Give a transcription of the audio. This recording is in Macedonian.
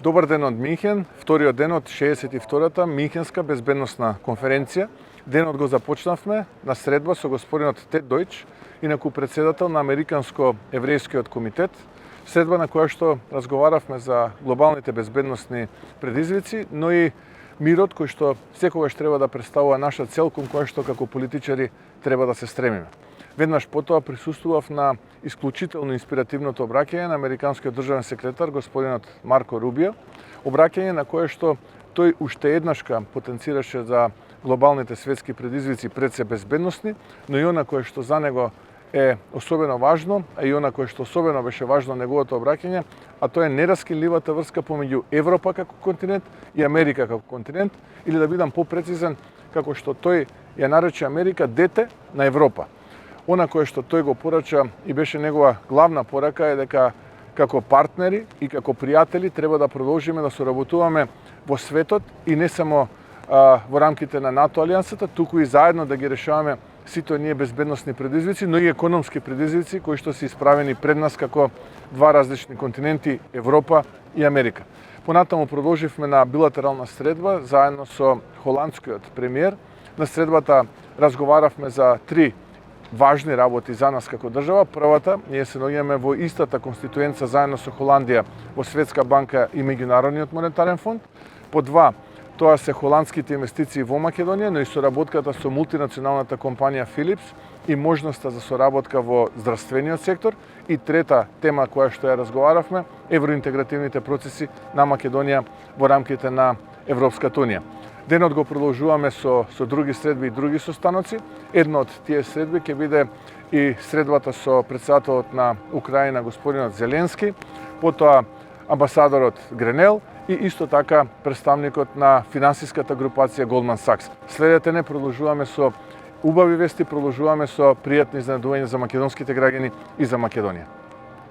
Добар ден од Минхен, вториот ден од 62-та Минхенска безбедносна конференција. Денот го започнавме на средба со господинот Тед Дојч, инаку председател на Американско-еврејскиот комитет, средба на која што разговаравме за глобалните безбедносни предизвици, но и мирот кој што секогаш треба да представува наша цел кон која што како политичари треба да се стремиме. Веднаш потоа присуствував на исклучително инспиративното обраќање на американскиот државен секретар господинот Марко Рубио, обраќање на кое што тој уште еднашка потенцираше за глобалните светски предизвици пред се безбедносни, но и она кое што за него е особено важно, а и она кое што особено беше важно неговото обраќање, а тоа е нераскинливата врска помеѓу Европа како континент и Америка како континент, или да бидам попрецизен, како што тој ја нарече Америка дете на Европа. Она кое што тој го порача и беше негова главна порака е дека како партнери и како пријатели треба да продолжиме да соработуваме во светот и не само во рамките на НАТО алијансата, туку и заедно да ги решаваме сите оние безбедносни предизвици, но и економски предизвици кои што се исправени пред нас како два различни континенти, Европа и Америка. Понатаму продолживме на билатерална средба заедно со холандскиот премиер. На средбата разговаравме за три важни работи за нас како држава. Првата, ние се наоѓаме во истата конституенца заедно со Холандија во Светска банка и Меѓународниот монетарен фонд. По два, тоа се холандските инвестиции во Македонија, но и соработката со мултинационалната компанија Philips и можноста за соработка во здравствениот сектор. И трета тема која што ја разговаравме, евроинтегративните процеси на Македонија во рамките на Европската унија. Денот го продолжуваме со други средби и други состаноци. Една од тие средби ќе биде и средбата со председателот на Украина господинот Зеленски, потоа амбасадорот Гренел и исто така представникот на финансиската групација Goldman Sachs. Следете не, продолжуваме со убави вести, продолжуваме со пријатни изненадувања за македонските граѓани и за Македонија.